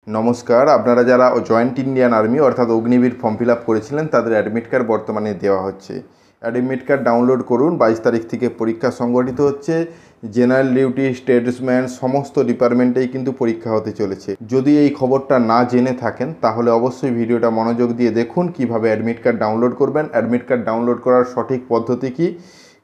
নমস্কার, আপনারা যারা জয়েন্ট ইন্ডিয়ান আর্মি অর্থাৎ অগ্নিবীর ফর্ম ফিল আপ করেছিলেন তাদের অ্যাডমিট কার্ড বর্তমানে দেওয়া হচ্ছে। অ্যাডমিট কার্ড ডাউনলোড করুন। 22 তারিখ থেকে পরীক্ষা সংগঠিত হচ্ছে। জেনারেল ডিউটি, স্টেটসম্যান সমস্ত ডিপার্টমেন্টেই কিন্তু পরীক্ষা হতে চলেছে। যদি এই খবরটা না জেনে থাকেন তাহলে অবশ্যই ভিডিওটা মনোযোগ দিয়ে দেখুন কিভাবে অ্যাডমিট কার্ড ডাউনলোড করবেন। অ্যাডমিট কার্ড ডাউনলোড করার সঠিক পদ্ধতি কী,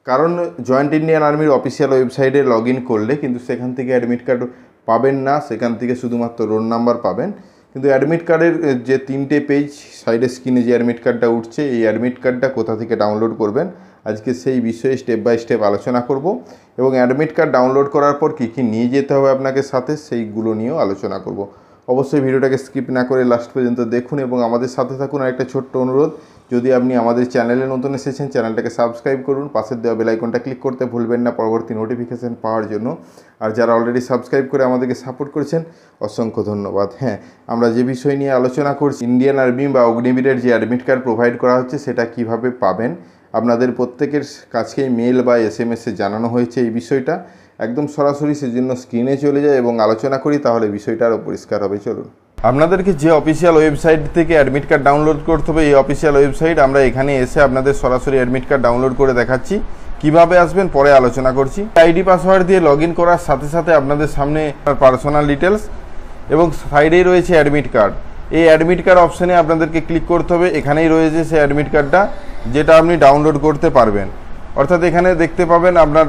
কারণ জয়েন্ট ইন্ডিয়ান আর্মির অফিসিয়াল ওয়েবসাইটে লগ ইন করলে কিন্তু সেখান থেকে অ্যাডমিট কার্ড পাবেন না, সেখান থেকে শুধুমাত্র রোল নাম্বার পাবেন। কিন্তু অ্যাডমিট কার্ডের যে 3টে পেজ সাইডে স্ক্রিনে যে অ্যাডমিট কার্ডটা উঠছে, এই অ্যাডমিট কার্ডটা কোথা থেকে ডাউনলোড করবেন আজকে সেই বিষয়ে স্টেপ বাই স্টেপ আলোচনা করব এবং অ্যাডমিট কার্ড ডাউনলোড করার পর কী কী নিয়ে যেতে হবে আপনাকে সাথে, সেইগুলো নিয়েও আলোচনা করব। অবশ্যই ভিডিওটাকে স্কিপ না করে লাস্ট পর্যন্ত দেখুন এবং আমাদের সাথে থাকুন। আর একটা ছোট্ট অনুরোধ, যদি আপনি আমাদের চ্যানেলে নতুন এসেছেন চ্যানেলটাকে সাবস্ক্রাইব করুন, পাশের দেওয়া বেল আইকনটা ক্লিক করতে ভুলবেন না পরবর্তী নোটিফিকেশান পাওয়ার জন্য। আর যারা অলরেডি সাবস্ক্রাইব করে আমাদেরকে সাপোর্ট করেছেন অসংখ্য ধন্যবাদ। হ্যাঁ, আমরা যে বিষয় নিয়ে আলোচনা করছি, ইন্ডিয়ান আর্মি বা অগ্নিবীরের যে অ্যাডমিট কার্ড প্রোভাইড করা হচ্ছে সেটা কিভাবে পাবেন, আপনাদের প্রত্যেকের কাছেই মেল বা SMS-এ জানানো হয়েছে এই বিষয়টা। একদম সরাসরি সেজন্য স্ক্রিনে চলে যায় এবং আলোচনা করি, তাহলে বিষয়টা আরও পরিষ্কার হবে। চলুন, আপনাদেরকে যে অফিসিয়াল ওয়েবসাইট থেকে অ্যাডমিট কার্ড ডাউনলোড করতে হবে, এই অফিসিয়াল ওয়েবসাইট আমরা এখানে এসে আপনাদের সরাসরি অ্যাডমিট কার্ড ডাউনলোড করে দেখাচ্ছি। কিভাবে আসবেন পরে আলোচনা করছি। আইডি পাসওয়ার্ড দিয়ে লগ ইন করার সাথে সাথে আপনাদের সামনে পার্সোনাল ডিটেলস এবং সাইডেই রয়েছে অ্যাডমিট কার্ড। এই অ্যাডমিট কার্ড অপশানে আপনাদেরকে ক্লিক করতে হবে। এখানেই রয়েছে সেই অ্যাডমিট কার্ডটা যেটা আপনি ডাউনলোড করতে পারবেন। অর্থাৎ এখানে দেখতে পাবেন আপনার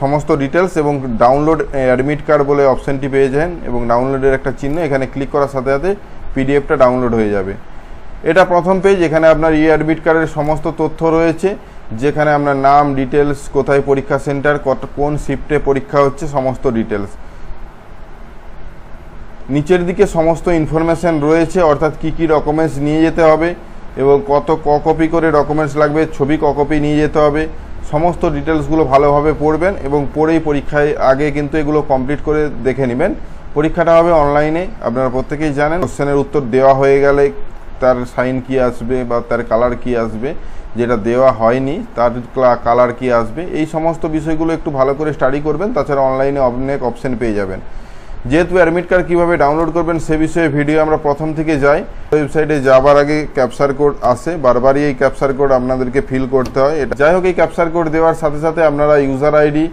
সমস্ত ডিটেলস এবং ডাউনলোড অ্যাডমিট কার্ড বলে অপশানটি পেয়ে যান এবং ডাউনলোডের একটা চিহ্ন, এখানে ক্লিক করার সাথে সাথে পিডিএফটা ডাউনলোড হয়ে যাবে। এটা প্রথম পেজ। এখানে আপনার অ্যাডমিট কার্ডের সমস্ত তথ্য রয়েছে, যেখানে আপনার নাম, ডিটেলস, কোথায় পরীক্ষা সেন্টার, কোন শিফটে পরীক্ষা হচ্ছে, সমস্ত ডিটেলস। নিচের দিকে সমস্ত ইনফরমেশান রয়েছে, অর্থাৎ কী কী ডকুমেন্টস নিয়ে যেতে হবে এবং কপি করে ডকুমেন্টস লাগবে, ছবি কপি নিয়ে যেতে হবে। সমস্ত ডিটেলসগুলো ভালোভাবে পড়বেন এবং পড়েই পরীক্ষায় আগে কিন্তু এগুলো কমপ্লিট করে দেখে নেবেন। পরীক্ষাটা হবে অনলাইনে, আপনারা প্রত্যেকেই জানেন। কোশ্চেনের উত্তর দেওয়া হয়ে গেলে তার সাইন কি আসবে বা তার কালার কি আসবে, যেটা দেওয়া হয়নি তার কালার কি আসবে, এই সমস্ত বিষয়গুলো একটু ভালো করে স্টাডি করবেন। তাছাড়া অনলাইনে অনেক অপশান পেয়ে যাবেন। যেহেতু অ্যাডমিট কার্ড কীভাবে ডাউনলোড করবেন সে বিষয়ে ভিডিও আমরা প্রথম থেকে যাই। ওয়েবসাইটে যাবার আগে ক্যাপচার কোড আসে, বারবারই এই ক্যাপচার কোড আপনাদেরকে ফিল করতে হয়। এটা যাই হোক, এই ক্যাপচার কোড দেওয়ার সাথে সাথে আপনারা ইউজার আইডি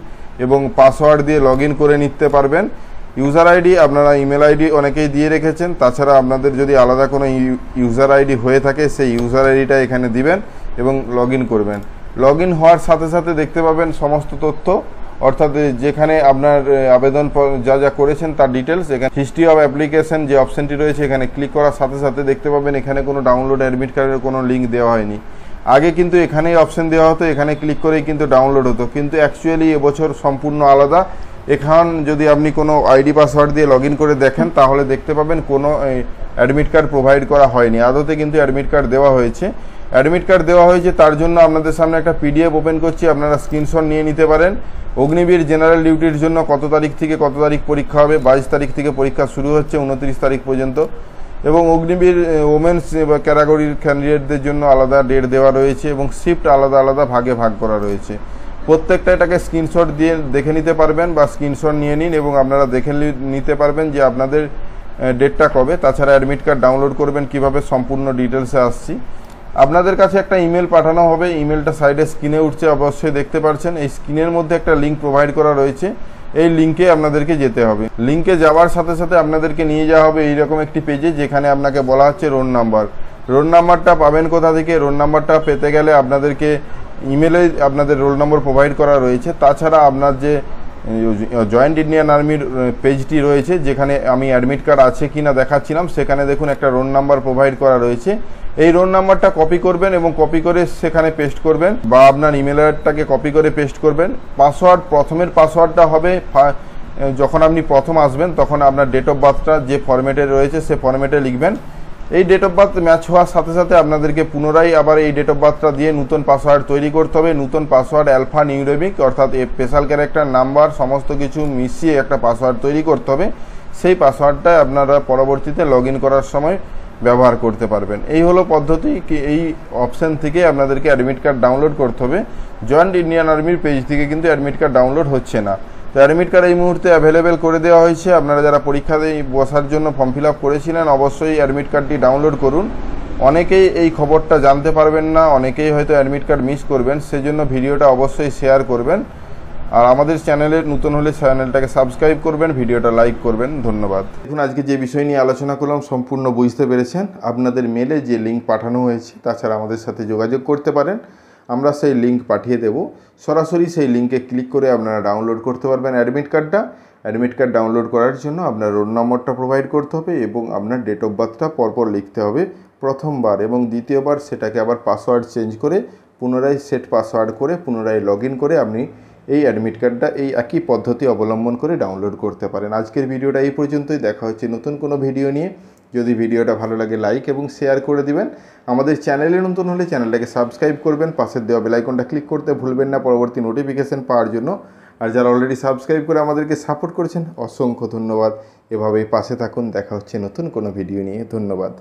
এবং পাসওয়ার্ড দিয়ে লগ ইন করে নিতে পারবেন। ইউজার আইডি আপনারা ইমেল আইডি অনেকেই দিয়ে রেখেছেন, তাছাড়া আপনাদের যদি আলাদা কোনো ইউজার আইডি হয়ে থাকে সেই ইউজার আইডিটা এখানে দিবেন এবং লগ ইন করবেন। লগ ইন হওয়ার সাথে সাথে দেখতে পাবেন সমস্ত তথ্য, অর্থাৎ যেখানে আপনার আবেদন যা যা করেছেন তার ডিটেলস। এখানে হিস্ট্রি অফ অ্যাপ্লিকেশন যে অপশানটি রয়েছে, এখানে ক্লিক করার সাথে সাথে দেখতে পাবেন এখানে কোনো ডাউনলোড অ্যাডমিট কার্ডের কোনো লিঙ্ক দেওয়া হয়নি। আগে কিন্তু এখানেই অপশান দেওয়া হতো, এখানে ক্লিক করেই কিন্তু ডাউনলোড হতো, কিন্তু অ্যাকচুয়ালি এবছর সম্পূর্ণ আলাদা। এখন যদি আপনি কোনো আইডি পাসওয়ার্ড দিয়ে লগ ইন করে দেখেন তাহলে দেখতে পাবেন কোনো অ্যাডমিট কার্ড প্রোভাইড করা হয়নি। আদতে কিন্তু অ্যাডমিট কার্ড দেওয়া হয়েছে। অ্যাডমিট কার্ড দেওয়া হয়েছে, তার জন্য আপনাদের সামনে একটা পিডিএফ ওপেন করছি, আপনারা স্ক্রিনশট নিয়ে নিতে পারেন। অগ্নিবীর জেনারেল ডিউটির জন্য কত তারিখ থেকে কত তারিখ পরীক্ষা হবে, 22 তারিখ থেকে পরীক্ষা শুরু হচ্ছে 29 তারিখ পর্যন্ত। এবং অগ্নিবীর ওমেন্স বা ক্যাটাগরির ক্যান্ডিডেটদের জন্য আলাদা ডেট দেওয়া রয়েছে এবং শিফট আলাদা আলাদা ভাগে ভাগ করা রয়েছে। প্রত্যেকটা এটাকে স্ক্রিনশট দিয়ে দেখে নিতে পারবেন বা স্ক্রিনশট নিয়ে নিন এবং আপনারা দেখে নিতে পারবেন যে আপনাদের ডেটটা কবে। তাছাড়া অ্যাডমিট কার্ড ডাউনলোড করবেন কিভাবে সম্পূর্ণ ডিটেলসে আসছি। আপনাদের কাছে একটা ইমেল পাঠানো হবে, ইমেলটা সাইডে স্ক্রিনে উঠছে অবশ্যই দেখতে পাচ্ছেন। এই স্ক্রিনের মধ্যে একটা লিঙ্ক প্রোভাইড করা রয়েছে, এই লিঙ্কে আপনাদেরকে যেতে হবে। লিঙ্কে যাওয়ার সাথে সাথে আপনাদেরকে নিয়ে যাওয়া হবে এইরকম একটি পেজে, যেখানে আপনাকে বলা হচ্ছে রোল নাম্বার। রোল নাম্বারটা পাবেন কোথা থেকে? রোল নাম্বারটা পেতে গেলে আপনাদেরকে ইমেলে আপনাদের রোল নম্বর প্রোভাইড করা রয়েছে। তাছাড়া আপনার যে জয়েন্ট ইন্ডিয়ান আর্মির পেজটি রয়েছে, যেখানে আমি অ্যাডমিট কার্ড আছে কি না দেখাচ্ছিলাম, সেখানে দেখুন একটা রোল নাম্বার প্রোভাইড করা রয়েছে। এই রোল নাম্বারটা কপি করবেন এবং কপি করে সেখানে পেস্ট করবেন বা আপনার ইমেল আইডিটাকে কপি করে পেস্ট করবেন। পাসওয়ার্ড, প্রথমের পাসওয়ার্ডটা হবে যখন আপনি প্রথম আসবেন তখন আপনার ডেট অফ বার্থটা যে ফরম্যাটে রয়েছে সে ফরম্যাটে লিখবেন। এই ডেট অফ বার্থ ম্যাচ হওয়ার সাথে সাথে আপনাদেরকে পুনরায় আবার এই ডেট অফ বার্থটা দিয়ে নতুন পাসওয়ার্ড তৈরি করতে হবে। নতুন পাসওয়ার্ড অ্যালফা নিউমেরিক অর্থাৎ স্পেশাল ক্যারেক্টার, নাম্বার সমস্ত কিছু মিশিয়ে একটা পাসওয়ার্ড তৈরি করতে হবে। সেই পাসওয়ার্ডটা আপনারা পরবর্তীতে লগ ইন করার সময় ব্যবহার করতে পারবেন। এই হলো পদ্ধতি। এই অপশান থেকে আপনাদেরকে অ্যাডমিট কার্ড ডাউনলোড করতে হবে। জয়েন্ট ইন্ডিয়ান আর্মির পেজ থেকে কিন্তু অ্যাডমিট কার্ড ডাউনলোড হচ্ছে না। তো অ্যাডমিট কার্ড এই মুহূর্তে অ্যাভেলেবেল করে দেওয়া হয়েছে। আপনারা যারা পরীক্ষাতে বসার জন্য ফর্ম ফিল আপ করেছিলেন অবশ্যই অ্যাডমিট কার্ডটি ডাউনলোড করুন। অনেকেই এই খবরটা জানতে পারবেন না, অনেকেই হয়তো অ্যাডমিট কার্ড মিস করবেন, সেজন্য ভিডিওটা অবশ্যই শেয়ার করবেন। আর আমাদের চ্যানেলে নতুন হলে চ্যানেলটাকে সাবস্ক্রাইব করবেন, ভিডিওটা লাইক করবেন। ধন্যবাদ। দেখুন আজকে যে বিষয় নিয়ে আলোচনা করলাম সম্পূর্ণ বুঝতে পেরেছেন। আপনাদের মেলে যে লিঙ্ক পাঠানো হয়েছে তাছাড়া আমাদের সাথে যোগাযোগ করতে পারেন, আমরা সেই লিঙ্ক পাঠিয়ে দেব। সরাসরি সেই লিঙ্কে ক্লিক করে আপনারা ডাউনলোড করতে পারবেন অ্যাডমিট কার্ডটা। অ্যাডমিট কার্ড ডাউনলোড করার জন্য আপনার রোল নম্বরটা প্রোভাইড করতে হবে এবং আপনার ডেট অফ বার্থটা পরপর লিখতে হবে প্রথমবার, এবং দ্বিতীয়বার সেটাকে আবার পাসওয়ার্ড চেঞ্জ করে পুনরায় সেট পাসওয়ার্ড করে পুনরায় লগ ইন করে আপনি এই অ্যাডমিট কার্ডটা এই একই পদ্ধতি অবলম্বন করে ডাউনলোড করতে পারেন। আজকের ভিডিওটা এই পর্যন্তই। দেখা হচ্ছে নতুন কোনো ভিডিও নিয়ে। যদি ভিডিওটা ভালো লাগে লাইক এবং শেয়ার করে দিবেন। আমাদের চ্যানেলে নতুন হলে চ্যানেলটাকে সাবস্ক্রাইব করবেন, পাশের দেওয়া বেল আইকনটা ক্লিক করতে ভুলবেন না পরবর্তী নোটিফিকেশন পাওয়ার জন্য। আর যারা অলরেডি সাবস্ক্রাইব করে আমাদেরকে সাপোর্ট করেছেন অসংখ্য ধন্যবাদ। এভাবেই পাশে থাকুন। দেখা হচ্ছে নতুন কোনো ভিডিও নিয়ে। ধন্যবাদ।